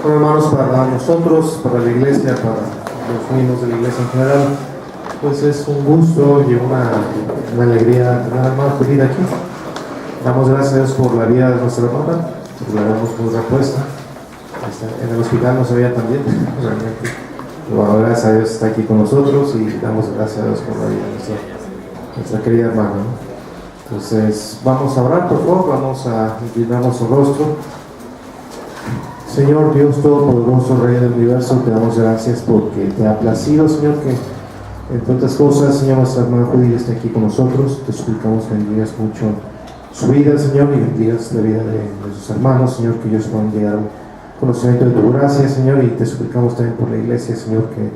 Bueno, hermanos, para nosotros, para la iglesia, para los miembros de la iglesia en general, pues es un gusto y una alegría tener a hermano Judith aquí. Damos gracias a Dios por la vida de nuestra hermana, porque la vemos muy repuesta. En el hospital no se veía tan bien, realmente. Pero gracias a Dios está aquí con nosotros y damos gracias a Dios por la vida de nuestra querida hermana, ¿no? Entonces, vamos a orar, por favor, vamos a inclinar nuestro rostro. Señor Dios Todopoderoso, Rey del Universo, te damos gracias porque te ha placido, Señor, que entre otras cosas, Señor, nuestra hermana Judith esté aquí con nosotros. Te suplicamos que bendigas mucho su vida, Señor, y bendigas la vida de sus hermanos, Señor, que ellos puedan llegar al conocimiento de tu gracia, Señor, y te suplicamos también por la iglesia, Señor, que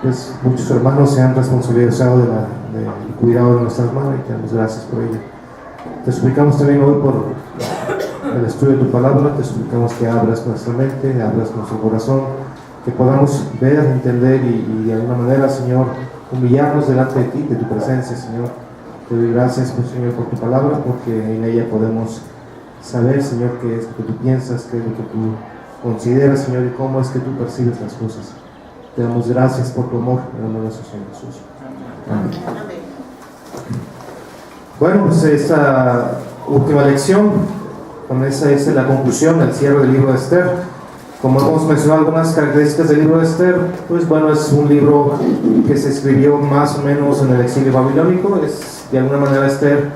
pues, muchos hermanos se han responsabilizado del cuidado de nuestra hermana y te damos gracias por ello. Te suplicamos también hoy por el estudio de tu palabra, te suplicamos que abras nuestra mente, abras nuestro corazón, que podamos ver, entender y de alguna manera, Señor, humillarnos delante de ti, de tu presencia, Señor. Te doy gracias, pues, Señor, por tu palabra, porque en ella podemos saber, Señor, qué es lo que tú piensas, qué es lo que tú consideras, Señor, y cómo es que tú percibes las cosas. Te damos gracias por tu amor, en el nombre de nuestro Señor Jesús. Amén. Bueno, pues esta última lección, con esa es la conclusión, el cierre del libro de Esther. Como hemos mencionado algunas características del libro de Esther, pues bueno, es un libro que se escribió más o menos en el exilio babilónico. De alguna manera Esther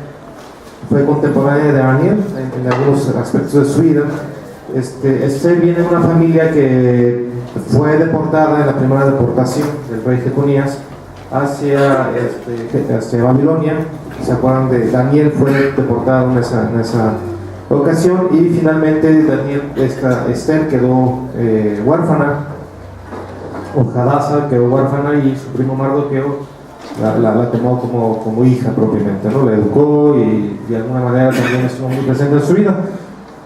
fue contemporánea de Daniel en algunos aspectos de su vida. Esther viene de una familia que fue deportada en la primera deportación del rey Jeconías hacia Babilonia. ¿Se acuerdan de Daniel? Fue deportado en esa ocasión y finalmente Esther quedó huérfana, o Hadassah quedó huérfana y su primo Mardoqueo la tomó como hija propiamente, ¿no? La educó y de alguna manera también estuvo muy presente en su vida.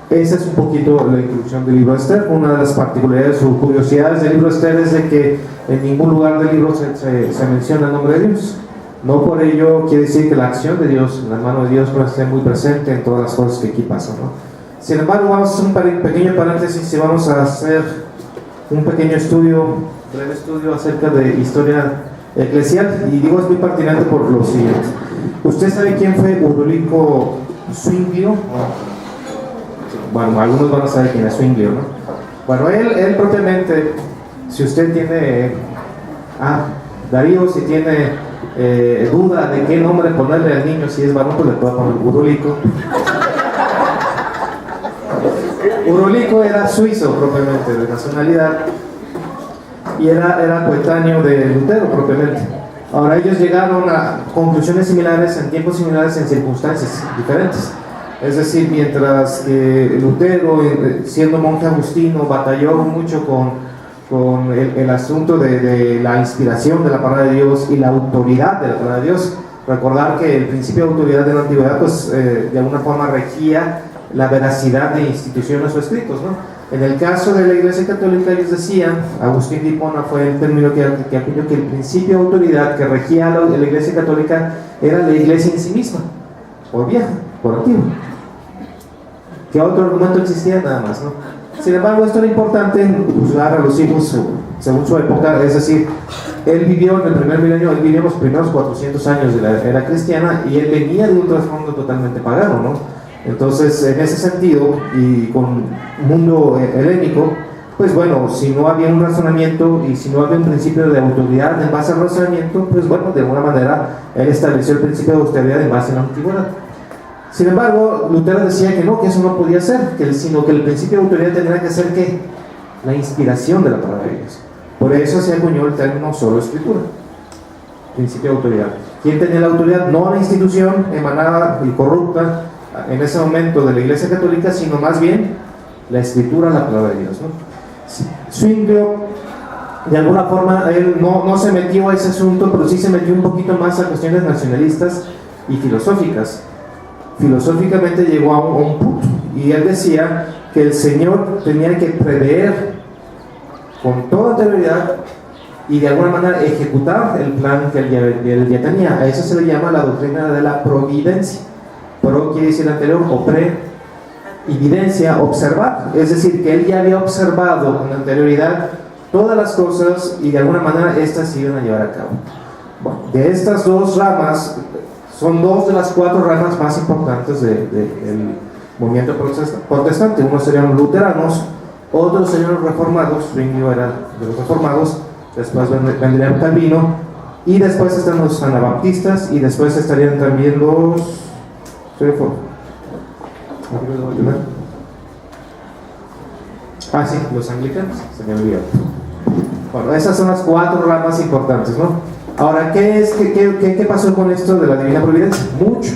Esa es un poquito la introducción del libro de Esther. Una de las particularidades o curiosidades del libro de Esther es de que en ningún lugar del libro se menciona el nombre de Dios. No por ello quiere decir que la acción de Dios, la mano de Dios, no esté muy presente en todas las cosas que aquí pasan, ¿no? Sin embargo, vamos a hacer un pequeño paréntesis y vamos a hacer un pequeño breve estudio acerca de historia eclesial. Y digo, es muy pertinente por lo siguiente. ¿Usted sabe quién fue Udolico Zwinglio? Bueno, algunos van a saber quién es Zwinglio, ¿no? Bueno, él propiamente, si usted tiene, Darío, si tiene duda de qué nombre ponerle al niño, si es varón, pues le puede poner Udolico. Udolico era suizo propiamente, de nacionalidad, y era coetáneo de Lutero propiamente. Ahora, ellos llegaron a conclusiones similares, en tiempos similares, en circunstancias diferentes. Es decir, mientras que Lutero, siendo monje agustino, batalló mucho con el asunto de la inspiración de la palabra de Dios y la autoridad de la palabra de Dios. Recordar que el principio de autoridad de la antigüedad, pues, de alguna forma regía la veracidad de instituciones o escritos, ¿no? En el caso de la Iglesia Católica, ellos decían, Agustín de Hipona fue el término que acuñó, que el principio de autoridad que regía la Iglesia Católica era la Iglesia en sí misma, por vieja, por antigua. ¿Qué otro argumento existía? Nada más, ¿no? Sin embargo, esto era importante juzgar a los hijos según su época. Es decir, él vivió en el primer milenio, él vivió los primeros 400 años de la era cristiana y él venía de un trasfondo totalmente pagano, ¿no? Entonces, en ese sentido, y con mundo helénico, pues bueno, si no había un razonamiento y si no había un principio de autoridad en base al razonamiento, pues bueno, de alguna manera él estableció el principio de autoridad en base a la antigüedad. Sin embargo, Lutero decía que no, que eso no podía ser, sino que el principio de autoridad tendría que ser ¿qué? La inspiración de la palabra de Dios. Por eso se acuñó el término solo escritura, principio de autoridad. ¿Quién tenía la autoridad? No la institución emanada y corrupta en ese momento de la Iglesia Católica, sino más bien la escritura, la palabra de Dios, ¿no? Zwinglio, de alguna forma, él no se metió a ese asunto, pero sí se metió un poquito más a cuestiones nacionalistas y filosóficas. Filosóficamente llegó a un punto, y él decía que el Señor tenía que prever con toda anterioridad y de alguna manera ejecutar el plan que él ya tenía. A eso se le llama la doctrina de la providencia. Pro quiere decir anterior, o pre, y videncia, observar. Es decir, que él ya había observado con anterioridad todas las cosas y de alguna manera estas se iban a llevar a cabo. Bueno, de estas dos ramas, son dos de las cuatro ramas más importantes del movimiento protestante. Unos serían los luteranos, otros serían los reformados. Zwinglio era de los reformados, después vendría Calvino, y después están los anabaptistas, y después estarían también los los anglicanos, se me olvidó. Bueno, esas son las cuatro ramas importantes, ¿no? Ahora, ¿qué pasó con esto de la divina providencia? Mucho,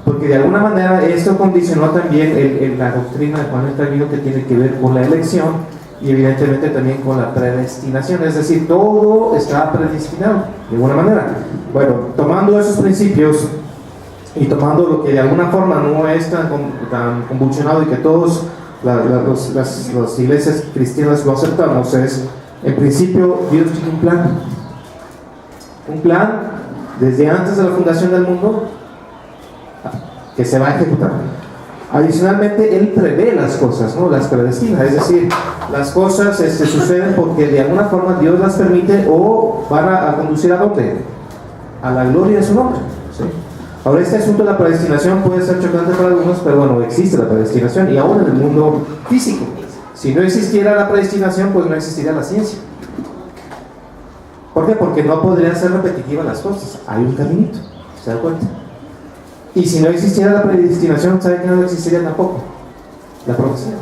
porque de alguna manera esto condicionó también la doctrina de Juan el Calvino, que tiene que ver con la elección y evidentemente también con la predestinación, es decir, todo está predestinado de alguna manera. Bueno, tomando esos principios y tomando lo que de alguna forma no es tan convulsionado y que todos las iglesias cristianas lo aceptamos, es, en principio, Dios tiene un plan desde antes de la fundación del mundo que se va a ejecutar. Adicionalmente, Él prevé las cosas, ¿no? Las predestina, es decir, las cosas suceden porque de alguna forma Dios las permite o van a conducir ¿a dónde? A la gloria de su nombre, ¿sí? Ahora, este asunto de la predestinación puede ser chocante para algunos, pero bueno, existe la predestinación, y aún en el mundo físico. Si no existiera la predestinación, pues no existiría la ciencia. ¿Por qué? Porque no podrían ser repetitivas las cosas. Hay un caminito, ¿se da cuenta? Y si no existiera la predestinación, ¿sabe que no existiría tampoco? La profecía.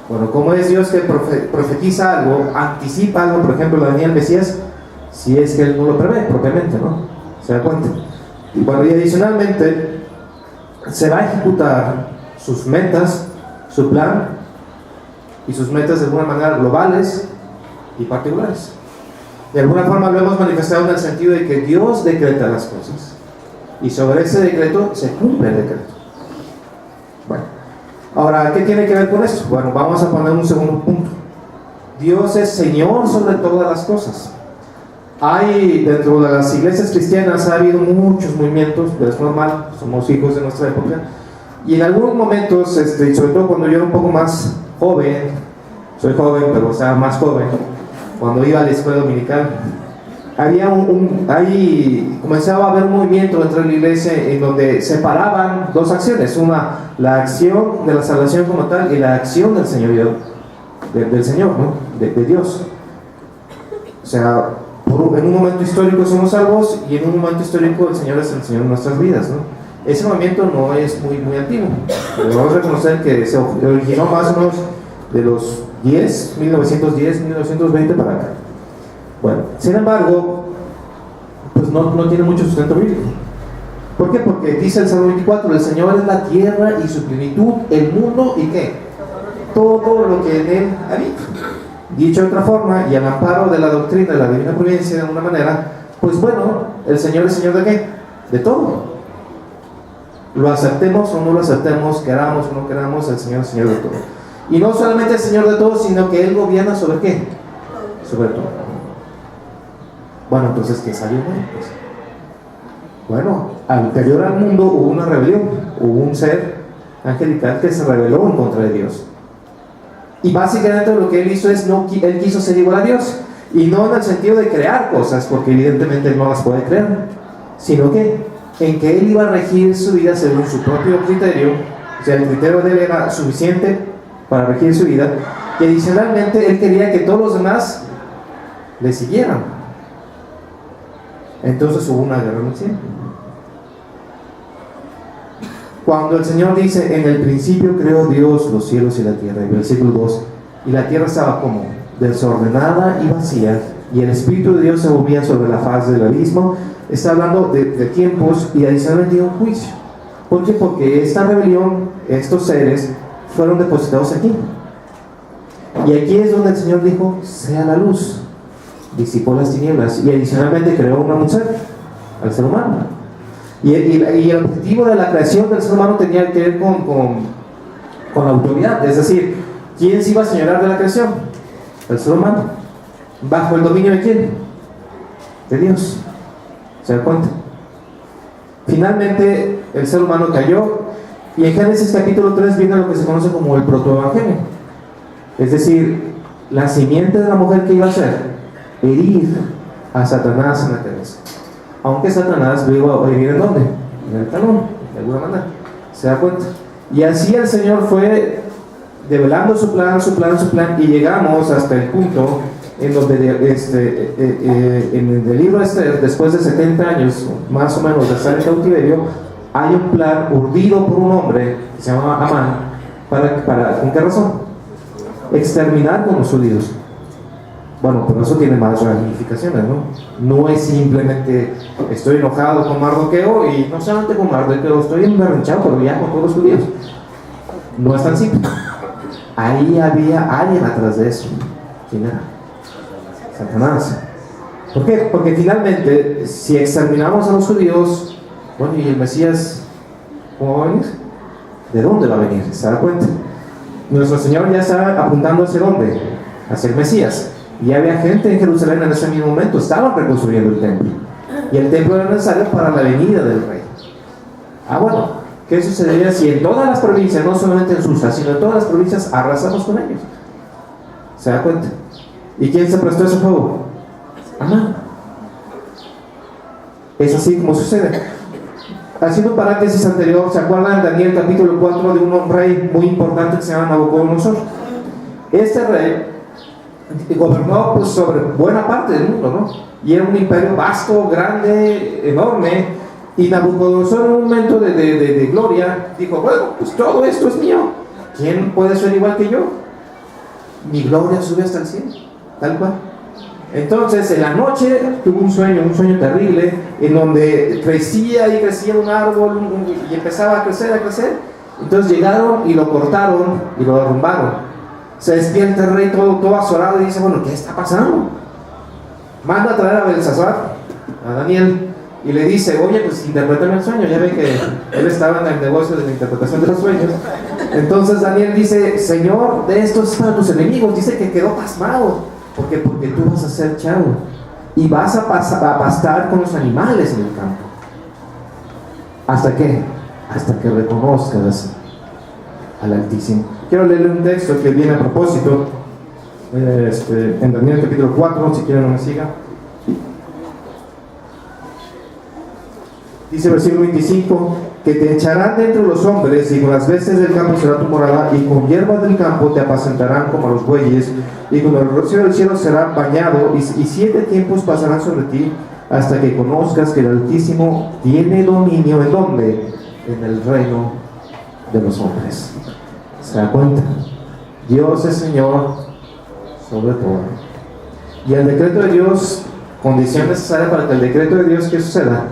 Bueno, ¿cómo es Dios que profetiza algo, anticipa algo, por ejemplo, la venida del Mesías, si es que Él no lo prevé propiamente, ¿no? ¿Se da cuenta? Y bueno, y adicionalmente, se va a ejecutar sus metas, su plan, y sus metas de alguna manera globales y particulares. De alguna forma lo hemos manifestado en el sentido de que Dios decreta las cosas, y sobre ese decreto se cumple el decreto. Bueno, ahora, ¿qué tiene que ver con esto? Bueno, vamos a poner un segundo punto. Dios es Señor sobre todas las cosas. Hay, dentro de las iglesias cristianas ha habido muchos movimientos, pero es normal, somos hijos de nuestra época, y en algunos momentos, y sobre todo cuando yo era un poco más joven, soy joven, pero o sea, más joven, cuando iba a la escuela dominical, comenzaba a haber un movimiento dentro de la iglesia en donde separaban dos acciones: una, la acción de la salvación como tal, y la acción del Señor, del Señor, ¿no? de Dios. O sea, en un momento histórico somos salvos, y en un momento histórico el Señor es el Señor de nuestras vidas, ¿no? Ese movimiento no es muy antiguo, pero vamos a reconocer que se originó más o menos de los 1910, 1920 para acá. Bueno, sin embargo, pues no tiene mucho sustento bíblico. ¿Por qué? Porque dice el Salmo 24: el Señor es la tierra y su plenitud, el mundo y ¿qué? Todo lo que en él habita. Dicho de otra forma, y al amparo de la doctrina de la divina providencia de alguna manera, pues bueno, el Señor es Señor de ¿qué? De todo. Lo aceptemos o no lo aceptemos, queramos o no queramos, el Señor es Señor de todo. Y no solamente es Señor de todo, sino que Él gobierna sobre ¿qué? Sobre todo. Bueno, entonces, ¿qué salió mal? Pues, bueno, anterior al mundo hubo una rebelión, hubo un ser angelical que se rebeló en contra de Dios. Y básicamente lo que Él hizo es, Él quiso ser igual a Dios. Y no en el sentido de crear cosas, porque evidentemente Él no las puede crear, sino que en que Él iba a regir su vida según su propio criterio. O sea, el criterio de Él era suficiente para regir su vida, y adicionalmente Él quería que todos los demás le siguieran. Entonces hubo una guerra en el cielo. Cuando el Señor dice, en el principio creó Dios los cielos y la tierra, y versículo 2, y la tierra estaba como desordenada y vacía, y el Espíritu de Dios se movía sobre la faz del abismo, está hablando de tiempos y adicionalmente de un juicio. ¿Por qué? Porque esta rebelión, estos seres, fueron depositados aquí. Y aquí es donde el Señor dijo, sea la luz, disipó las tinieblas, y adicionalmente creó una mujer, al ser humano. Y el objetivo de la creación del ser humano tenía que ver con la autoridad, es decir, ¿quién se iba a señorar de la creación? El ser humano. ¿Bajo el dominio de quién? De Dios. ¿Se da cuenta? Finalmente el ser humano cayó, y en Génesis capítulo 3 viene lo que se conoce como el protoevangelio, es decir, la simiente de la mujer que iba a hacer, herir a Satanás en la cabeza. Aunque Satanás luego viene en dónde, en el talón, de alguna manera. ¿Se da cuenta? Y así el Señor fue develando su plan, y llegamos hasta el punto en donde en el libro de Esther, después de 70 años más o menos de estar en cautiverio, hay un plan urdido por un hombre que se llama Amán. ¿Con qué razón? Exterminar con los judíos. Bueno, pero eso tiene más ramificaciones, ¿no? No es simplemente estoy enojado con Mardoqueo, y no solamente con Mardoqueo, estoy emberrinchado, pero ya con todos los judíos. No es tan simple. Ahí había alguien atrás de eso. ¿Quién era? Satanás. ¿Por qué? Porque finalmente, si exterminamos a los judíos, bueno, ¿y el Mesías cómo va a venir? ¿De dónde va a venir? ¿Se da cuenta? Nuestro Señor ya está apuntando hacia dónde, hacia el Mesías. Y había gente en Jerusalén en ese mismo momento, estaban reconstruyendo el templo, y el templo era necesario para la venida del rey. Bueno, ¿qué sucedería si en todas las provincias, no solamente en Susa, sino en todas las provincias, arrasamos con ellos? ¿Se da cuenta? ¿Y quién se prestó a ese juego? Amán. Es así como sucede. Haciendo un paréntesis anterior, ¿se acuerdan en Daniel capítulo 4 de un rey muy importante que se llama Nabucodonosor? Este rey gobernó pues sobre buena parte del mundo, ¿no? Y era un imperio vasto, grande, enorme, y Nabucodonosor en un momento de gloria dijo, bueno, pues todo esto es mío, ¿quién puede ser igual que yo? Mi gloria sube hasta el cielo, tal cual. Entonces en la noche tuvo un sueño terrible, en donde crecía y crecía un árbol, y empezaba a crecer. Entonces llegaron y lo cortaron y lo derrumbaron. Se despierta el rey todo azorado y dice, bueno, ¿qué está pasando? Manda a traer a Belsasar, a Daniel, y le dice, oye, pues interprétame el sueño. Ya ve que él estaba en el negocio de la interpretación de los sueños. Entonces Daniel dice, Señor, de estos es para tus enemigos. Dice que quedó pasmado, porque tú vas a ser chavo y vas a pastar con los animales en el campo. ¿Hasta qué? Hasta que reconozcas al Altísimo. Quiero leerle un texto que viene a propósito, en Daniel capítulo 4, si quieren no me siga. Dice versículo 25, que te echarán de entre los hombres, y con las bestias del campo será tu morada, y con hierbas del campo te apacentarán como a los bueyes, y con el rocío del cielo será bañado, y 7 tiempos pasarán sobre ti, hasta que conozcas que el Altísimo tiene dominio. ¿En dónde? En el reino de los hombres. ¿Se da cuenta? Dios es Señor sobre todo. Y el decreto de Dios, condición necesaria para que el decreto de Dios que suceda,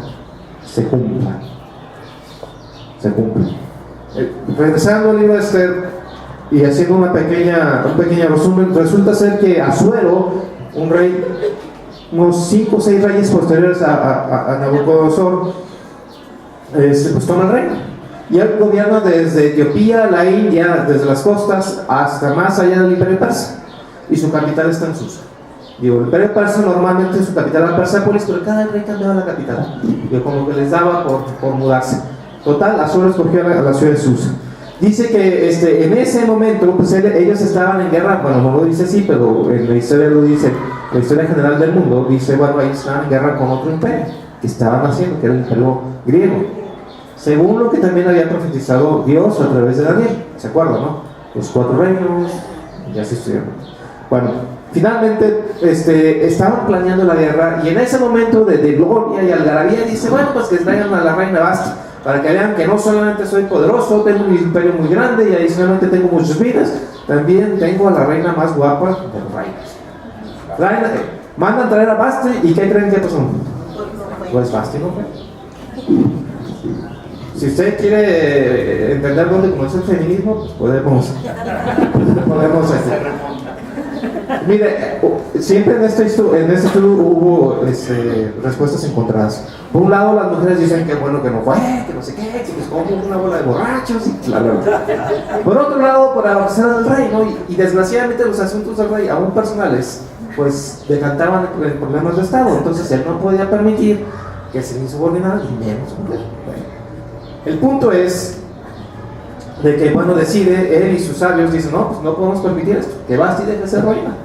se cumpla. Regresando al libro de Esther y haciendo un pequeño resumen, resulta ser que Asuero, un rey, unos 5 o 6 reyes posteriores a Nabucodonosor, pues toma el reino. Y él gobierna desde Etiopía, la India, desde las costas hasta más allá del Imperio Persa, y su capital está en Susa. Digo, el Imperio Persa normalmente su capital era Persépolis, pero cada rey cambiaba la capital, y como que les daba por mudarse. Total, Asuero escogió a la ciudad de Susa. Dice que en ese momento pues ellos estaban en guerra. Bueno, no lo dice así, pero en la historia lo dice, la historia general del mundo dice, bueno, ellos estaban en guerra con otro imperio que estaban haciendo, que era el imperio griego, según lo que también había profetizado Dios a través de Daniel. ¿Se acuerdan, no? Los 4 reinos, ya se estudiaron. Bueno, finalmente estaban planeando la guerra, y en ese momento de gloria y algarabía dice, bueno, pues que traigan a la reina Basti. para que vean que no solamente soy poderoso, tengo un imperio muy grande y adicionalmente tengo muchas vidas, también tengo a la reina más guapa del reino. Mandan traer a Vasti, ¿y qué creen que pasó? Pues Vasti no fue. Si usted quiere entender dónde comenzó el feminismo, pues podemos Mire, siempre en este estudio hubo respuestas encontradas. Por un lado, las mujeres dicen que bueno que no fue, que no sé qué, que les como una bola de borrachos y la verdad. Por otro lado, por avanzar al rey, ¿no? Y desgraciadamente los asuntos del rey, aún personales, pues decantaban en problemas de Estado. Entonces él no podía permitir que se le insubordinara y menos mujer. Bueno, el punto es de que, bueno, decide, él y sus sabios dicen, no, pues no podemos permitir esto, que Vasti deje de ser reina.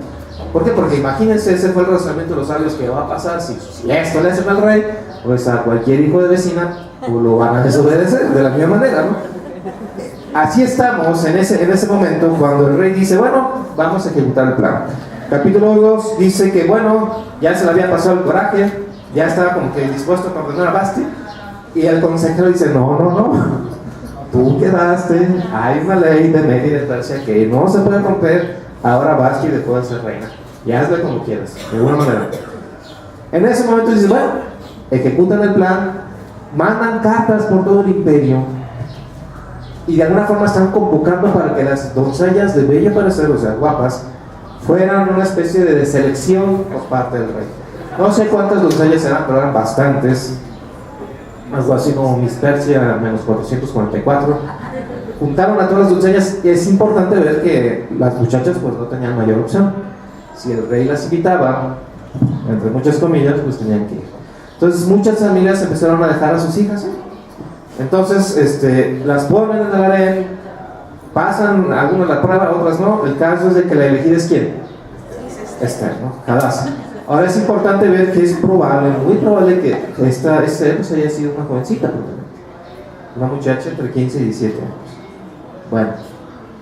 ¿Por qué? Porque imagínense, ese fue el razonamiento de los sabios, que va a pasar si esto le hacen al rey, pues a cualquier hijo de vecina pues lo van a desobedecer de la misma manera, ¿no? Así estamos en ese momento cuando el rey dice, bueno, vamos a ejecutar el plan. Capítulo 2 dice que, bueno, ya se le había pasado el coraje, ya estaba como que dispuesto a perdonar a Vasti, y el consejero dice, no, tú quedaste, hay una ley de Media y de Persia que no se puede romper, ahora Vasti dejó de ser reina, y hazle como quieras, de alguna manera. En ese momento dice, bueno, ejecutan el plan, mandan cartas por todo el imperio, y de alguna forma están convocando para que las doncellas de bello parecer, o sea, guapas, fueran una especie de selección por parte del rey. No sé cuántas doncellas eran, pero eran bastantes, algo así como Miss Persia menos 444. Juntaron a todas las doncellas, y es importante ver que las muchachas pues no tenían mayor opción. Si el rey las invitaba, entre muchas comillas, pues tenían que ir. Entonces muchas familias empezaron a dejar a sus hijas, ¿eh? Entonces las ponen en el harén, pasan, algunas la prueba, otras no. El caso es de que la elegida es ¿quién? Esther, ¿no? Hadassah. Ahora es importante ver que es probable, muy probable que Esther pues haya sido una jovencita, una muchacha entre 15 y 17 años. Bueno,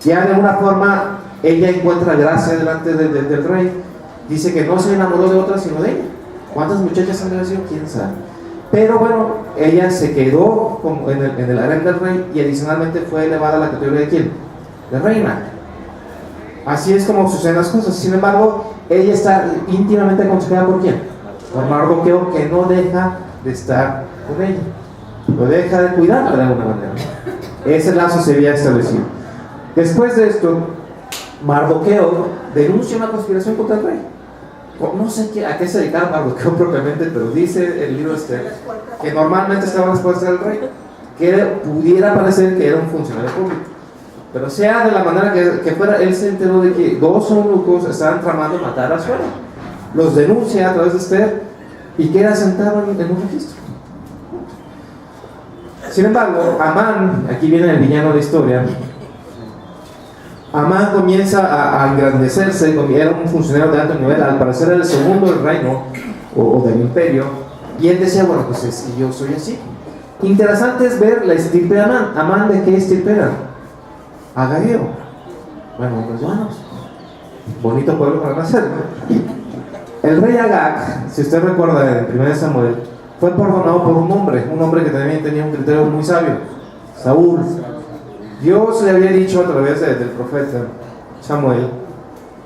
ya de alguna forma ella encuentra gracia delante del rey. Dice que no se enamoró de otra sino de ella. ¿Cuántas muchachas han nacido? ¿Quién sabe? Pero bueno, ella se quedó en el harén del rey y adicionalmente fue elevada a la categoría de ¿quién? De reina. Así es como suceden las cosas. Sin embargo, ella está íntimamente aconsejada ¿por quién? Por Mardoqueo, que no deja de estar con ella, no deja de cuidarla de alguna manera. Ese lazo se había establecido. Después de esto, Mardoqueo denuncia una conspiración contra el rey. No sé a qué se dedicaba Mardoqueo propiamente, pero dice el libro que normalmente estaba en las puertas del rey, que pudiera parecer que era un funcionario público. Pero sea de la manera que fuera, él se enteró de que dos eunucos estaban tramando matar a su hermano. Los denuncia a través de Esther y queda sentado en un registro. Sin embargo, Amán, aquí viene el villano de la historia, Amán comienza a engrandecerse, era un funcionario de alto nivel, al parecer era el segundo del reino o del imperio, y él decía, bueno, pues es que yo soy así. Interesante es ver la estirpe de Amán. ¿Amán de qué estirpe era? Agageo. Bueno, pues vamos. Bonito pueblo para nacer, ¿no? El rey Agag, si usted recuerda en 1 Samuel, fue perdonado por un hombre que también tenía un criterio muy sabio, Saúl. Dios le había dicho a través del profeta Samuel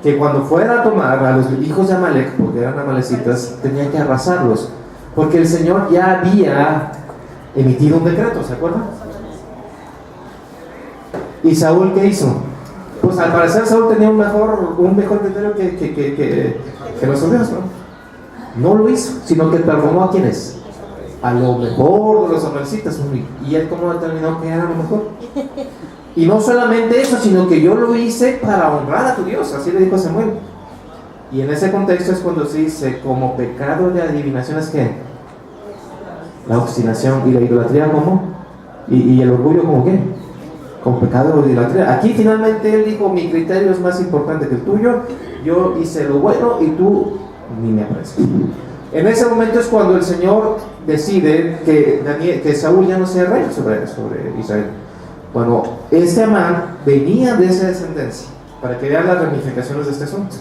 que cuando fuera a tomar a los hijos de Amalek, porque eran amalecitas, tenía que arrasarlos, porque el Señor ya había emitido un decreto, ¿se acuerdan? ¿Y Saúl qué hizo? Pues al parecer Saúl tenía un mejor criterio que los hebreos, ¿no? No lo hizo, sino que perdonó a quienes, a lo mejor de los amalecitas. ¿Y él cómo determinó que era lo mejor? Y no solamente eso, sino que yo lo hice para honrar a tu Dios, así le dijo Samuel. Y en ese contexto es cuando se dice, como pecado de adivinación es que la obstinación, y la idolatría como, y el orgullo como qué, como pecado de idolatría. Aquí finalmente él dijo, mi criterio es más importante que el tuyo, yo hice lo bueno y tú ni me aprecias. En ese momento es cuando el Señor decide que Saúl ya no sea rey sobre Israel. Bueno, este Amán venía de esa descendencia, para que vean las ramificaciones de este asunto.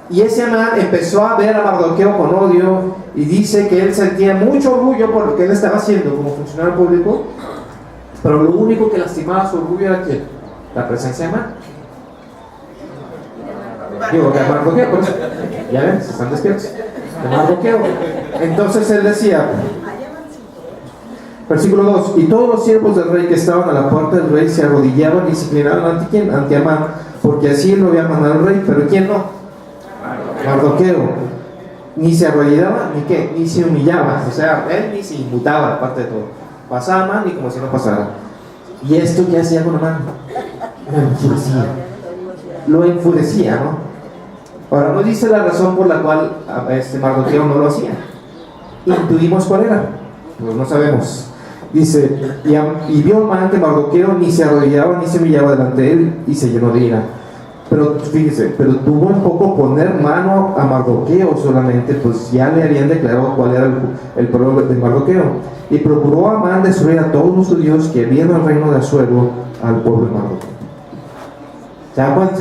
Y ese Amán empezó a ver a Mardoqueo con odio y dice que él sentía mucho orgullo por lo que él estaba haciendo como funcionario público, Pero lo único que lastimaba su orgullo era ¿quién? La presencia de Amán. Digo, de Mardoqueo, por eso. Ya ven, se están despiertos. De Mardoqueo. Entonces él decía, versículo 2: y todos los siervos del rey que estaban a la puerta del rey se arrodillaban y se inclinaban ante ¿quién? Ante Amán, porque así lo había mandado el rey. Pero ¿quién no? Mardoqueo. Ni se arrodillaba, ni qué, ni se humillaba. O sea, él ni se inmutaba, aparte de todo. Pasaba Amán y como si no pasara. ¿Y esto qué hacía con Amán? Lo enfurecía, ¿no? Ahora, no dice la razón por la cual Mardoqueo no lo hacía. Intuimos cuál era, pues no sabemos. Dice, y vio Amán que Mardoqueo ni se arrodillaba ni se humillaba delante de él, y se llenó de ira. Pero fíjese, pero tuvo un poco poner mano a Mardoqueo solamente, pues ya le habían declarado cuál era el pueblo de Mardoqueo. Y procuró Amán destruir a todos los judíos que habían el reino de Asuero al pueblo de Mardoqueo. ¿Se da cuenta?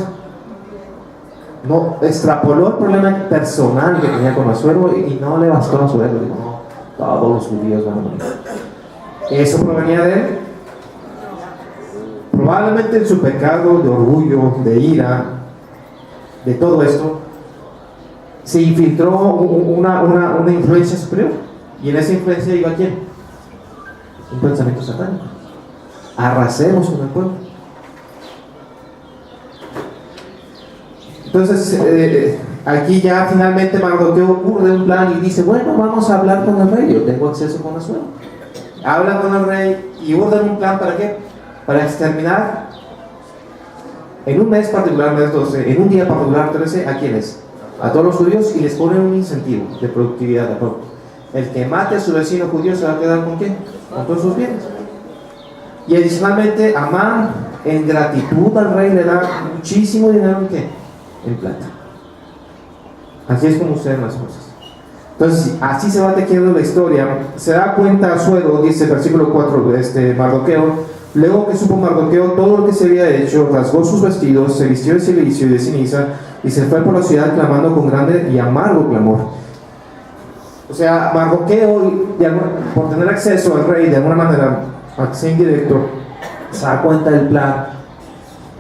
No, extrapoló el problema personal que tenía con Asuero y no le bastó a Asuero. Dijo, no, todos los judíos van a morir. Eso provenía de él. Probablemente en su pecado de orgullo, de ira, de todo esto, se infiltró una influencia superior. Y en esa influencia iba ¿quién? Un pensamiento satánico. Arrasemos con el pueblo. Entonces, aquí ya finalmente Mardoqueo urde un plan y dice, bueno, vamos a hablar con el rey. Yo tengo acceso con Asuero. Habla con el rey y urden un plan, ¿para qué? Para exterminar en un mes particular, mes 12, en un día particular 13, ¿a quiénes? A todos los judíos, y les ponen un incentivo de productividad. El que mate a su vecino judío se va a quedar ¿con qué? Con todos sus bienes. Y adicionalmente Amán, en gratitud al rey, le da muchísimo dinero ¿en qué? En plata. Así es como suceden las cosas. Entonces, así se va tejiendo la historia. Se da cuenta Asuero, dice versículo 4, Mardoqueo. Luego que supo Mardoqueo todo lo que se había hecho, rasgó sus vestidos, se vistió de cilicio y de ceniza, y se fue por la ciudad clamando con grande y amargo clamor. O sea, Mardoqueo, por tener acceso al rey de alguna manera, acceso indirecto, se da cuenta del plan,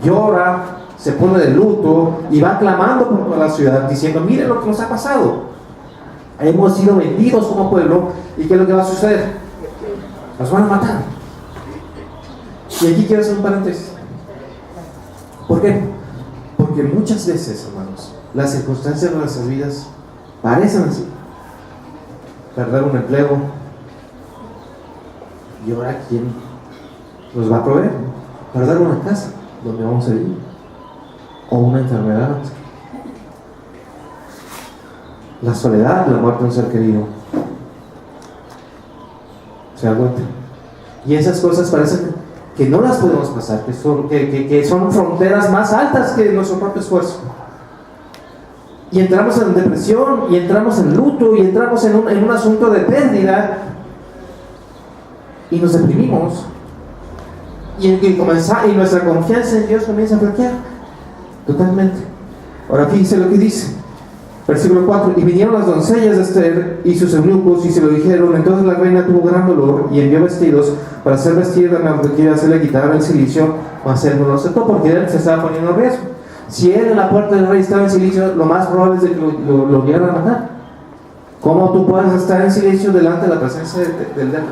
llora, se pone de luto y va clamando por toda la ciudad diciendo, miren lo que nos ha pasado, hemos sido vendidos como pueblo. ¿Y qué es lo que va a suceder? Nos van a matar. Y aquí quiero hacer un paréntesis. ¿Por qué? Porque muchas veces, hermanos, las circunstancias de nuestras vidas parecen así. Perder un empleo, y ahora ¿quién nos va a proveer? Perder una casa donde vamos a vivir, o una enfermedad, la soledad, la muerte de un ser querido. ¿Se da cuenta? Y esas cosas parecen que no las podemos pasar, que son fronteras más altas que nuestro propio esfuerzo. Y entramos en depresión, y entramos en luto, y entramos en un asunto de pérdida, y nos deprimimos, y nuestra confianza en Dios comienza a flaquear totalmente. Ahora fíjense lo que dice, versículo 4: y vinieron las doncellas de Esther y sus eunucos y se lo dijeron. Entonces la reina tuvo gran dolor y envió vestidos para hacer vestir a Mardoqueo y hacerle quitar el cilicio, mas él no lo aceptó porque él se estaba poniendo en riesgo. Si él en la puerta del rey estaba en silicio, lo más probable es de que lo llegaran a matar. ¿Cómo tú puedes estar en silicio delante de la presencia del rey?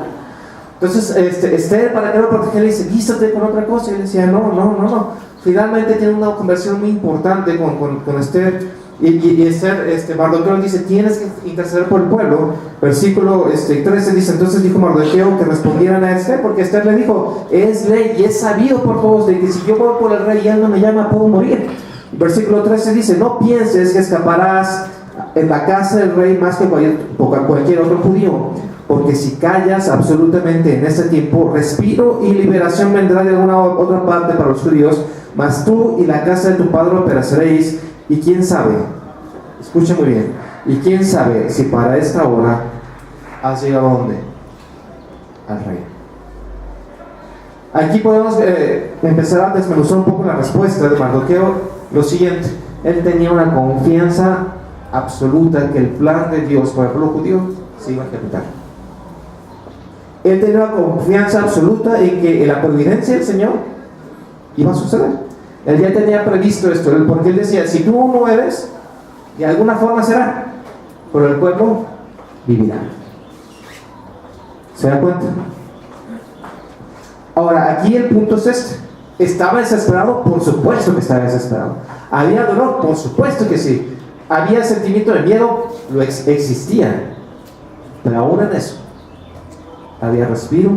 Entonces Esther, para que lo protegiera, le dice, vístate con otra cosa. Y él decía, no. Finalmente tiene una conversión muy importante con Esther. Y Esther, Mardoqueo dice, tienes que interceder por el pueblo. Versículo 13 dice, entonces dijo Mardoqueo que respondieran a Esther, porque Esther le dijo, es ley y es sabido por todos de que si yo voy por el rey y él no me llama, puedo morir. Versículo 13 dice, no pienses que escaparás en la casa del rey más que cualquier otro judío, porque si callas absolutamente en este tiempo, respiro y liberación vendrá de alguna otra parte para los judíos, mas tú y la casa de tu padre pereceréis. Y quién sabe, escucha muy bien, y quién sabe si para esta hora has llegado a dónde, al rey. Aquí podemos empezar a desmenuzar un poco la respuesta de Mardoqueo. Lo siguiente, él tenía una confianza absoluta que el plan de Dios para el pueblo judío se iba a ejecutar. Él tenía una confianza absoluta en que la providencia del Señor iba a suceder. Él ya tenía previsto esto, porque él decía, si tú no eres, de alguna forma será, pero el pueblo vivirá. ¿Se da cuenta? Ahora, aquí el punto es este. ¿Estaba desesperado? Por supuesto que estaba desesperado. ¿Había dolor? Por supuesto que sí. ¿Había sentimiento de miedo? Existía. Pero aún en eso, había respiro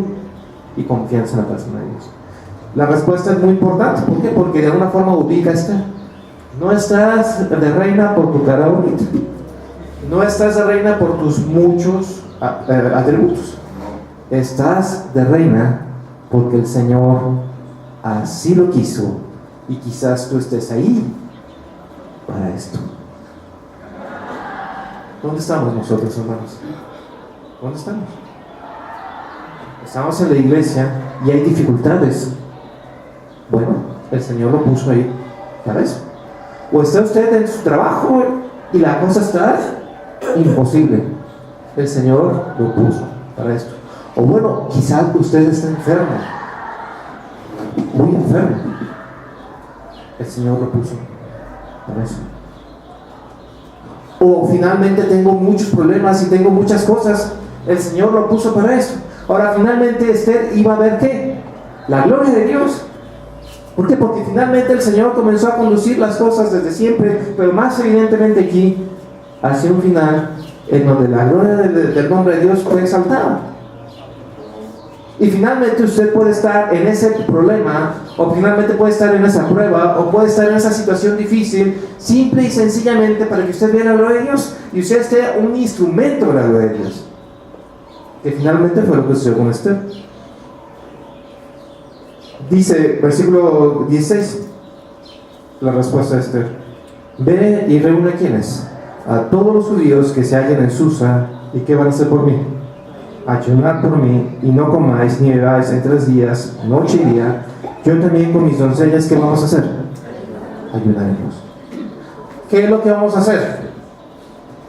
y confianza en la persona de Dios. La respuesta es muy importante. ¿Por qué? porque de alguna forma ubica esta. No estás de reina por tu cara bonita. No estás de reina por tus muchos atributos. Estás de reina porque el Señor así lo quiso, y quizás tú estés ahí para esto. ¿Dónde estamos nosotros, hermanos? ¿Dónde estamos? Estamos en la iglesia y hay dificultades. Bueno, el Señor lo puso ahí para eso. O está usted en su trabajo y la cosa está imposible. El Señor lo puso para esto. O bueno, quizás usted está enfermo, muy enfermo. El Señor lo puso para eso. O finalmente tengo muchos problemas y tengo muchas cosas. El Señor lo puso para eso. Ahora finalmente Esther iba a ver ¿qué? La gloria de Dios. ¿Por qué? Porque finalmente el Señor comenzó a conducir las cosas desde siempre, pero más evidentemente aquí, hacia un final en donde la gloria del nombre de Dios fue exaltada. Y finalmente usted puede estar en ese problema, o finalmente puede estar en esa prueba, o puede estar en esa situación difícil, simple y sencillamente para que usted vea la gloria de Dios y usted sea un instrumento de la gloria de Dios. Que finalmente fue lo que sucedió con Esther. Dice, versículo 16, la respuesta de Esther: ve y reúne a quienes, a todos los judíos que se hallen en Susa, y que van a hacer por mí. Ayunad por mí, y no comáis ni bebáis en 3 días, noche y día. Yo también con mis doncellas, ¿qué vamos a hacer? Ayudaremos. ¿Qué es lo que vamos a hacer?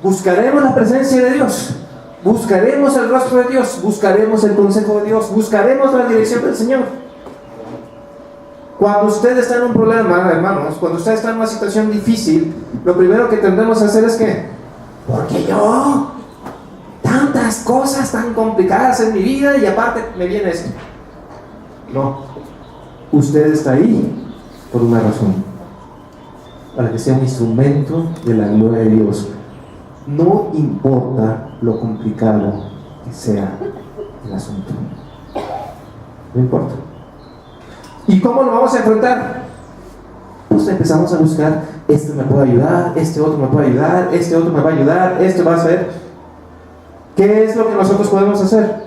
Buscaremos la presencia de Dios, buscaremos el rostro de Dios, buscaremos el consejo de Dios, buscaremos la dirección del Señor. Cuando usted está en un problema, hermanos, cuando usted está en una situación difícil, lo primero que tendremos que hacer es que, ¿por qué yo? Tantas cosas tan complicadas en mi vida y aparte me viene esto. No, usted está ahí por una razón, para que sea un instrumento de la gloria de Dios. No importa lo complicado que sea el asunto, no importa. ¿Y cómo lo vamos a enfrentar? Pues empezamos a buscar, este me puede ayudar, este otro me puede ayudar, este otro me va a ayudar, este va a ser. ¿Qué es lo que nosotros podemos hacer?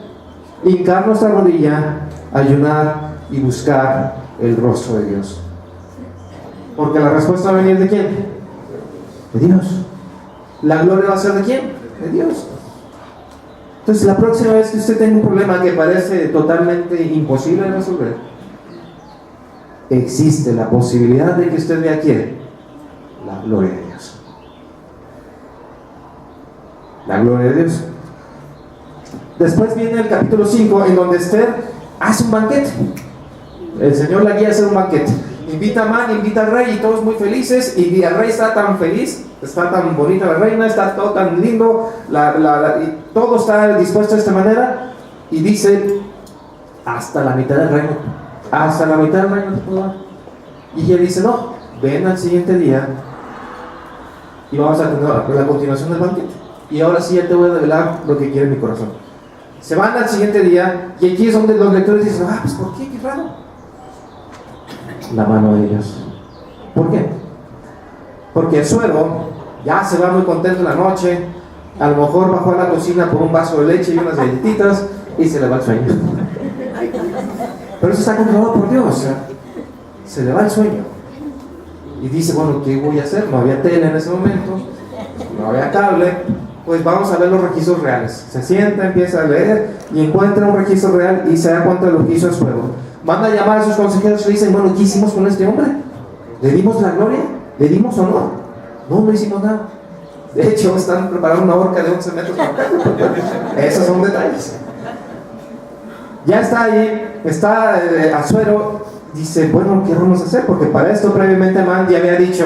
Hincar nuestra rodilla, ayunar y buscar el rostro de Dios. Porque la respuesta va a venir ¿de quién? De Dios. ¿La gloria va a ser de quién? De Dios. Entonces la próxima vez que usted tenga un problema que parece totalmente imposible de resolver, existe la posibilidad de que usted vea quién. La gloria de Dios. La gloria de Dios. Después viene el capítulo 5, en donde Esther hace un banquete. El Señor la guía a hacer un banquete. Invita a Amán, invita al rey y todos muy felices. Y el rey está tan feliz, está tan bonita la reina, está todo tan lindo, y todo está dispuesto de esta manera. Y dice, hasta la mitad del reino. Hasta la mitad del reino te puedo dar. Y ella dice, no, ven al siguiente día y vamos a tener la continuación del banquete. Y ahora sí ya te voy a revelar lo que quiere mi corazón. Se van al siguiente día y aquí es donde los lectores dicen, pues ¿por qué? Qué raro. La mano de Dios. ¿Por qué? Porque el suegro ya se va muy contento en la noche, a lo mejor bajó a la cocina por un vaso de leche y unas galletitas y se le va el sueño. Pero eso está controlado por Dios. Se le va el sueño y dice, bueno, ¿qué voy a hacer? No había tele en ese momento, no había cable. Pues vamos a ver los registros reales. Se sienta, empieza a leer y encuentra un registro real y se da cuenta de lo que hizo el suegro. Manda a llamar a sus consejeros y le dicen, bueno, ¿qué hicimos con este hombre? ¿Le dimos la gloria? ¿Le dimos honor? No hicimos nada. De hecho, están preparando una horca de 11 metros para acá. Esos son detalles. Ya está ahí, está Asuero, dice, bueno, ¿qué vamos a hacer? Porque para esto previamente Amán ya había dicho,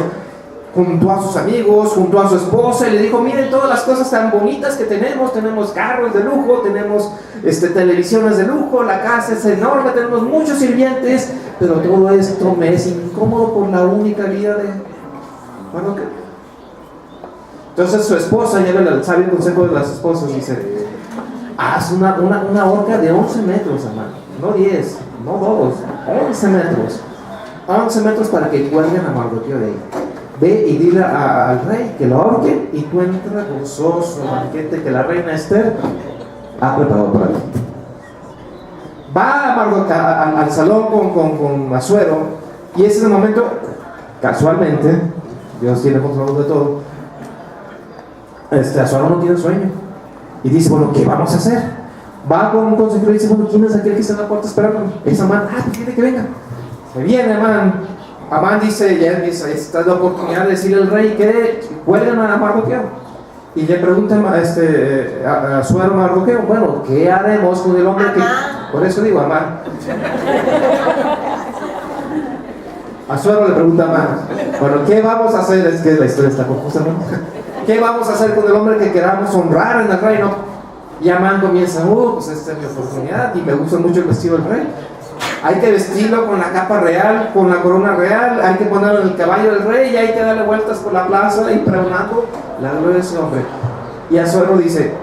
junto a sus amigos, junto a su esposa, y le dijo, miren todas las cosas tan bonitas que tenemos carros de lujo, tenemos televisiones de lujo, la casa es enorme, tenemos muchos sirvientes, pero todo esto me es incómodo por la única vida de Mardoqueo. Entonces su esposa, ya el sabio consejo de las esposas, dice, haz una horca de 11 metros, Amán, no 10, no 2, 11 metros. 11 metros para que cuelguen a Mardoqueo de ahí. Ve y dile al rey que lo ahorque y tú entra gozoso banquete que la reina Esther ha preparado para ti. Va a Mardoqueo al salón con Asuero, y ese es el momento, casualmente, Dios tiene control de todo. Asuero no tiene sueño y dice, bueno, ¿qué vamos a hacer? Va con un consejero y dice, bueno, ¿quién es aquel que está en la puerta esperando? Es Amán. Quiere que venga. Se viene Amán. Amán dice, ya empieza, esta es la oportunidad de decirle al rey que cuelgan a Mardoqueo. Y le pregunta a su hermano Mardoqueo, bueno, ¿qué haremos con el hombre que...? Por eso digo Amán. A Asuero le pregunta a Amán, bueno, ¿qué vamos a hacer? Es que la historia está confusa, ¿no? ¿Qué vamos a hacer con el hombre que queramos honrar en el reino? Y Amán comienza, pues esta es mi oportunidad y me gusta mucho el vestido del rey. Hay que vestirlo con la capa real, con la corona real, hay que ponerlo en el caballo del rey y hay que darle vueltas por la plaza y pregonando la gloria de ese hombre. Y Asuero dice,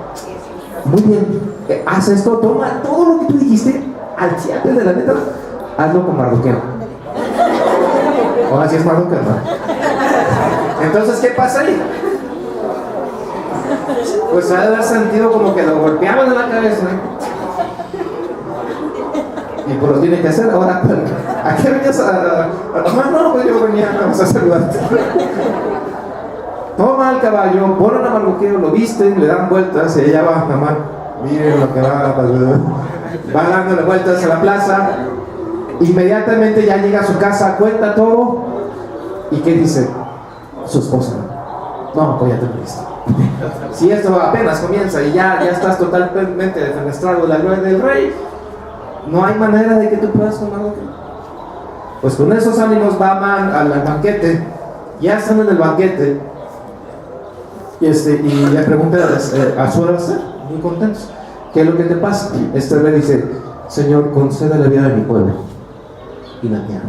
muy bien, haz esto, toma todo lo que tú dijiste al chiate de la neta, hazlo con Mardoqueo. Ahora sí es Mardoqueo, ¿no? Entonces, ¿qué pasa ahí? Pues ha de haber sentido como que lo golpeaban en la cabeza, ¿no? Y pues lo tiene que hacer ahora. ¿A qué venías no, pues yo venía a saludarte. Toma el caballo, ponen a Mardoqueo, lo visten, le dan vueltas y ella va, mamá, miren lo que va dándole vueltas a la plaza. Inmediatamente ya llega a su casa, cuenta todo. ¿Y qué dice? Su esposa, no, pues ya te moriste. Si esto apenas comienza y ya estás totalmente defenestrado de la gloria del rey, no hay manera de que tú puedas con Mardoqueo. Pues con esos ánimos va Amán al banquete. Ya están en el banquete y le pregunta a Asuero, muy contentos, ¿qué es lo que te pasa? Le dice, Señor, concede la vida de mi pueblo y la mía.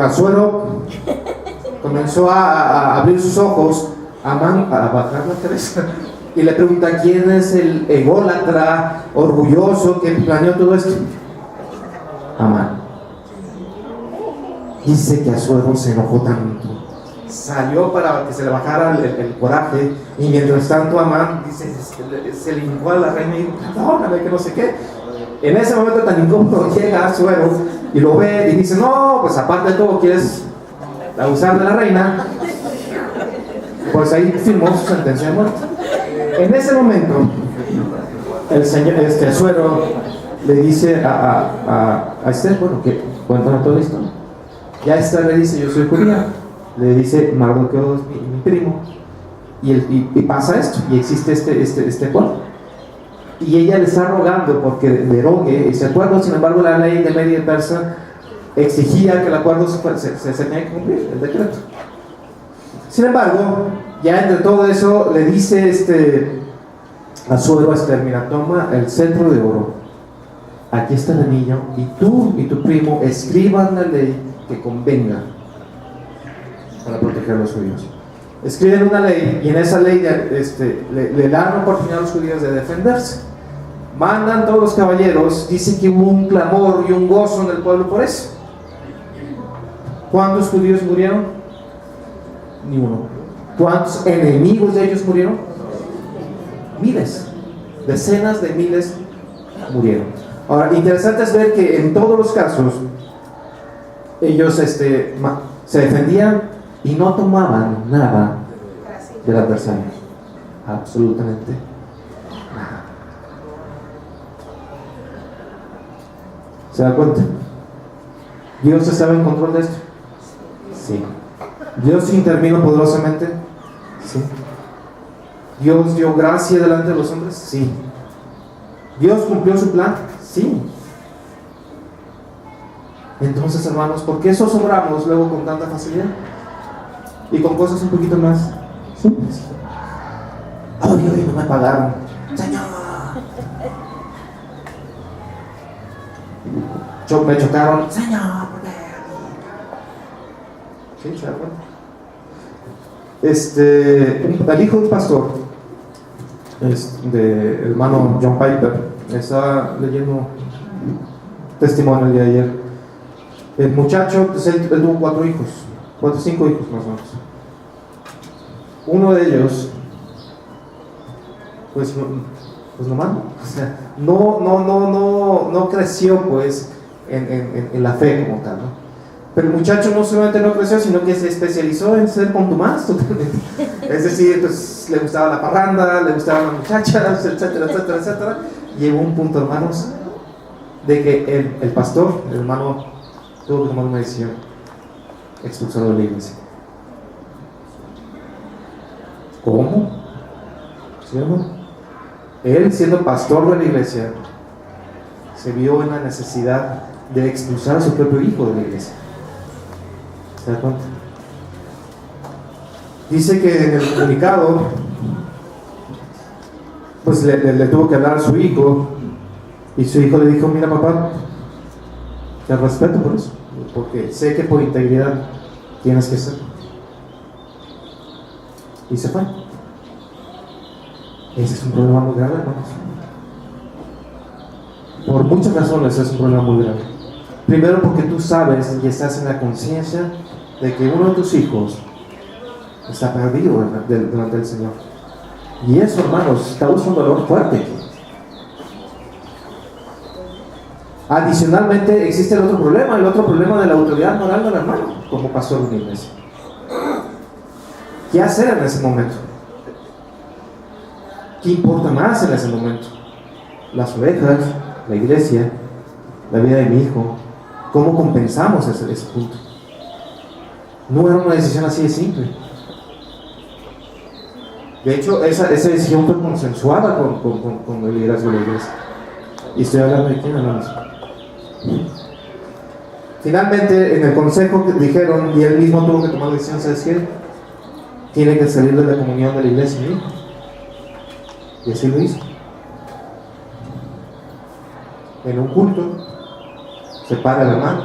Asuero comenzó a abrir sus ojos, Amán a bajar la cabeza y le pregunta, ¿quién es el ególatra orgulloso que planeó todo esto? Amán. Dice que Asuero se enojó tanto, salió para que se le bajara el coraje, y mientras tanto Amán dice, se le hincó a la reina y dijo, perdóname, que no sé qué. En ese momento tan incómodo llega Asuero y lo ve y dice, no, pues aparte de todo quieres abusar de la reina. Pues ahí firmó su sentencia de muerte. En ese momento el señor Asuero le dice a Esther, bueno, que cuéntame todo esto. Ya Esther le dice, yo soy judía. Le dice, Mardoqueo es mi primo. Y pasa esto, y existe este acuerdo. Y ella le está rogando porque derogue ese acuerdo. Sin embargo, la ley de Media y Persa exigía que el acuerdo se tenía que cumplir, el decreto. Sin embargo, ya entre todo eso, le dice Asuero a Esther, mira, toma el cetro de oro, aquí está el anillo, y tú y tu primo escriban la ley que convenga para proteger a los judíos. Escriben una ley, y en esa ley le dan oportunidad a los judíos de defenderse. Mandan todos los caballeros, dicen que hubo un clamor y un gozo en el pueblo por eso. ¿Cuántos judíos murieron? Ni uno. ¿Cuántos enemigos de ellos murieron? Miles, decenas de miles murieron. Ahora, interesante es ver que en todos los casos ellos se defendían y no tomaban nada del adversario, absolutamente nada. ¿Se da cuenta? ¿Dios estaba en control de esto? Sí. ¿Dios intervino poderosamente? Sí. ¿Dios dio gracia delante de los hombres? Sí. ¿Dios cumplió su plan? Sí. Entonces, hermanos, ¿por qué zozobramos luego con tanta facilidad? Y con cosas un poquito más simples. Ay, no me pagaron. Señor. Me chocaron. Señor, ¿por qué? Sí, ¿se da cuenta? El hijo de un pastor, de hermano John Piper, estaba leyendo testimonio el día de ayer. El muchacho, pues él tuvo 4 hijos, 5 hijos más o menos. Uno de ellos, pues nomás, o sea, no creció pues en la fe como tal, ¿no? Pero el muchacho no solamente no creció, sino que se especializó en ser contumaz totalmente. Es decir, pues le gustaba la parranda, le gustaban las muchachas, etcétera, etcétera, etcétera. Llegó un punto, hermanos, de que el pastor, el hermano, tuvo que tomar una decisión: expulsarlo de la iglesia. ¿Cómo? ¿Sí, hermano? Él, siendo pastor de la iglesia, se vio en la necesidad de expulsar a su propio hijo de la iglesia. ¿Se da cuenta? Dice que en el comunicado, pues le tuvo que hablar a su hijo, y su hijo le dijo: mira, papá, te respeto por eso, porque sé que por integridad tienes que ser. Y se fue. Ese es un problema muy grave, hermanos. Por muchas razones es un problema muy grave. Primero, porque tú sabes y estás en la conciencia de que uno de tus hijos está perdido delante del Señor. Y eso, hermanos, causa un dolor fuerte. Adicionalmente, existe el otro problema de la autoridad moral del hermano como pastor de una iglesia. ¿Qué hacer en ese momento? ¿Qué importa más en ese momento? Las ovejas, la iglesia, la vida de mi hijo. ¿Cómo compensamos ese punto? No era una decisión así de simple. De hecho, esa decisión fue consensuada con el liderazgo de la iglesia. Y estoy hablando de quién, hermanos. Finalmente, en el consejo que dijeron, y él mismo tuvo que tomar la decisión: ¿sabes qué? Tiene que salir de la comunión de la iglesia, ¿sí? Y así lo hizo. En un culto, se para el hermano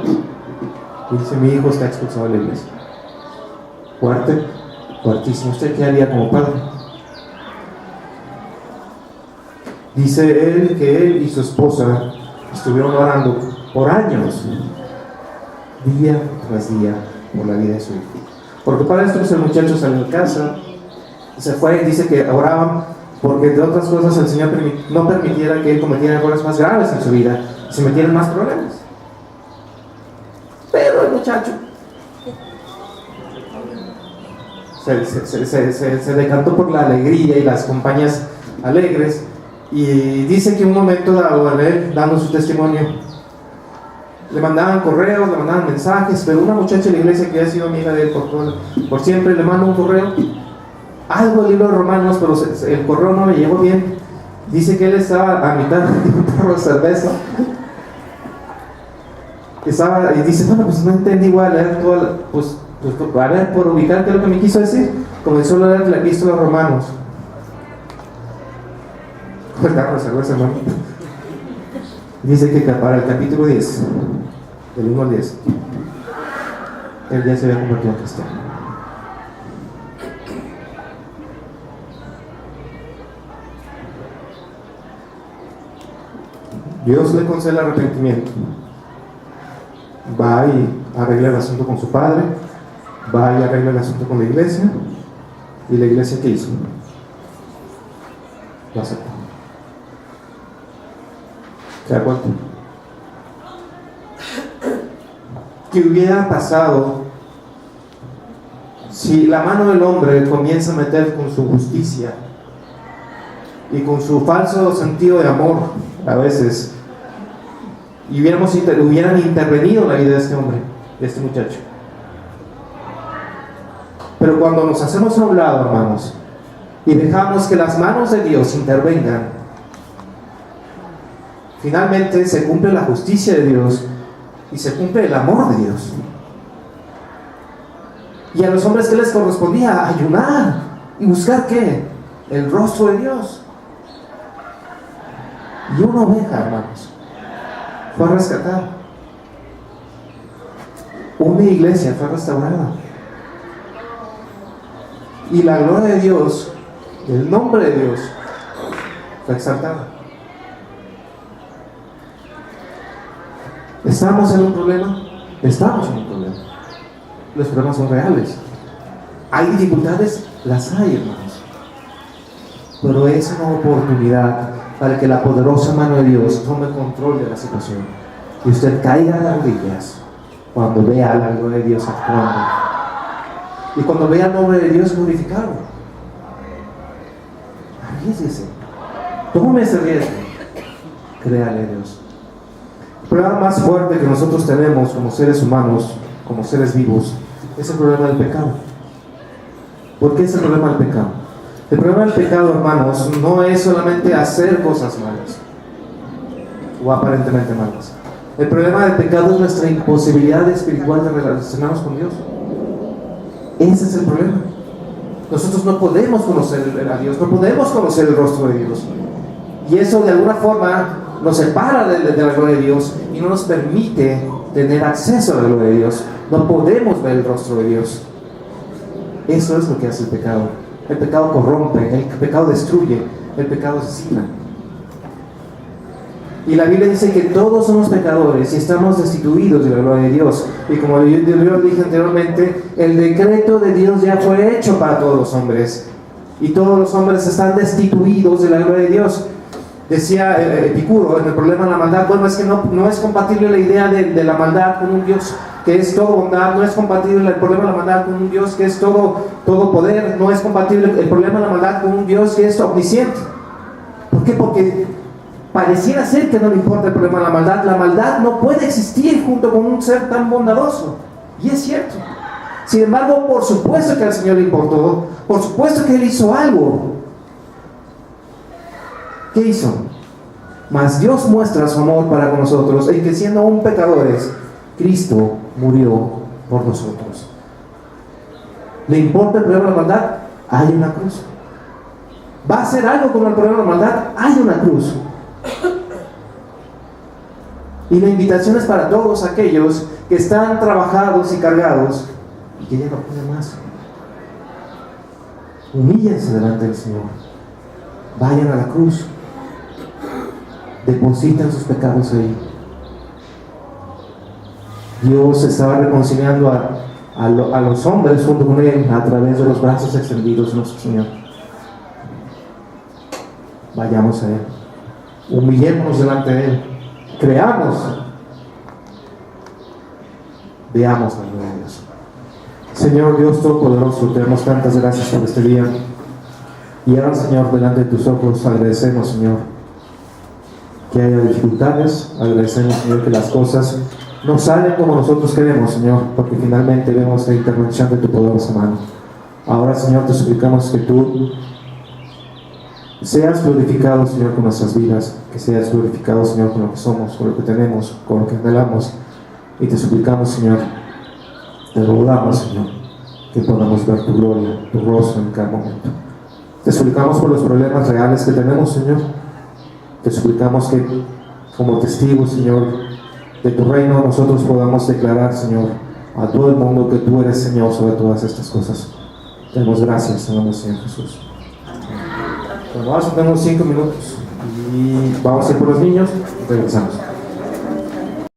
y dice: mi hijo está expulsado de la iglesia. Fuerte, fuertísimo. ¿Usted qué haría como padre? Dice él que él y su esposa estuvieron orando por años, día tras día, por la vida de su hijo. Porque para esto, pues, el muchacho salió de casa, se fue y dice que oraban porque, entre otras cosas, el Señor no permitiera que él cometiera errores más graves en su vida y se metiera en más problemas. Pero el muchacho se decantó por la alegría y las compañías alegres, y dice que un momento dado, a él dando su testimonio, le mandaban correos, le mandaban mensajes, pero una muchacha de la iglesia que había sido amiga de él por siempre le manda un correo, algo del libro de Romanos, pero el correo no le llegó bien. Dice que él estaba a mitad de un tarro de cerveza, y dice: bueno, pues no entendí, voy a leer todo, pues a ver, por ubicar qué es lo que me quiso decir. Comenzó a leer la epístola a Romanos. El tarro de cerveza, hermano. Dice que para el capítulo 10, del 1 al 10, él ya se había convertido en cristiano. Dios le concede el arrepentimiento. Va y arregla el asunto con su padre, va y arregla el asunto con la iglesia, y la iglesia, ¿qué hizo? Lo aceptó. ¿Se da cuenta? ¿Qué hubiera pasado si la mano del hombre comienza a meter con su justicia y con su falso sentido de amor a veces, y hubieran intervenido en la vida de este hombre, de este muchacho? Pero cuando nos hacemos a un lado, hermanos, y dejamos que las manos de Dios intervengan, Finalmente se cumple la justicia de Dios y se cumple el amor de Dios. Y a los hombres, ¿qué les correspondía? Ayunar y buscar ¿qué? El rostro de Dios. Y una oveja, hermanos, fue rescatada. Una iglesia fue restaurada. Y la gloria de Dios, el nombre de Dios, fue exaltada. ¿Estamos en un problema? Estamos en un problema. Los problemas son reales. ¿Hay dificultades? Las hay, hermanos. Pero es una oportunidad para que la poderosa mano de Dios tome control de la situación y usted caiga a las rodillas cuando vea la gloria de Dios actuando y cuando vea el nombre de Dios glorificado. Arriésguese, tome ese riesgo, créale a Dios. El problema más fuerte que nosotros tenemos como seres humanos, como seres vivos, es el problema del pecado. ¿Por qué es el problema del pecado? El problema del pecado, hermanos, no es solamente hacer cosas malas o aparentemente malas. El problema del pecado es nuestra imposibilidad espiritual de relacionarnos con Dios. Ese es el problema. Nosotros no podemos conocer a Dios, no podemos conocer el rostro de Dios. Y eso de alguna forma nos separa de la gloria de Dios y no nos permite tener acceso a la gloria de Dios. No podemos ver el rostro de Dios. Eso es lo que hace el pecado. El pecado corrompe, el pecado destruye, el pecado asesina. Y la Biblia dice que todos somos pecadores y estamos destituidos de la gloria de Dios. Y como yo dije anteriormente, el decreto de Dios ya fue hecho para todos los hombres. Y todos los hombres están destituidos de la gloria de Dios. Decía Epicuro en el problema de la maldad, bueno, es que no es compatible la idea de la maldad con un Dios que es todo bondad, no es compatible el problema de la maldad con un Dios que es todo poder, no es compatible el problema de la maldad con un Dios que es omnisciente. ¿Por qué? Porque pareciera ser que no le importa el problema de la maldad. La maldad no puede existir junto con un ser tan bondadoso, y es cierto. Sin embargo, por supuesto que al Señor le importó, por supuesto que Él hizo algo. ¿Qué hizo? Mas Dios muestra su amor para con nosotros en que siendo aún pecadores, Cristo murió por nosotros. ¿Le importa el problema de la maldad? Hay una cruz. ¿Va a hacer algo con el problema de la maldad? Hay una cruz. Y la invitación es para todos aquellos que están trabajados y cargados y que ya no pueden más. Humíllense delante del Señor. Vayan a la cruz. Depositan sus pecados ahí. Dios estaba reconciliando a los hombres junto con Él a través de los brazos extendidos de nuestro Señor. Vayamos a Él. Humillémonos delante de Él. Creamos. Veamos la gloria de Dios. Señor Dios Todopoderoso, te damos tantas gracias por este día. Y ahora, Señor, delante de tus ojos agradecemos, Señor, que haya dificultades. Agradecemos, Señor, que las cosas no salen como nosotros queremos, Señor, porque finalmente vemos la intervención de tu poderosa mano. Ahora, Señor, te suplicamos que tú seas glorificado, Señor, con nuestras vidas, que seas glorificado, Señor, con lo que somos, con lo que tenemos, con lo que anhelamos. Y te suplicamos, Señor, te rogamos, Señor, que podamos ver tu gloria, tu rostro en cada momento. Te suplicamos por los problemas reales que tenemos, Señor. Te suplicamos que como testigos, Señor, de tu reino, nosotros podamos declarar, Señor, a todo el mundo que tú eres Señor sobre todas estas cosas. Te damos gracias en nombre del Señor Jesús. Bueno, vamos a tener unos 5 minutos y vamos a ir por los niños y regresamos.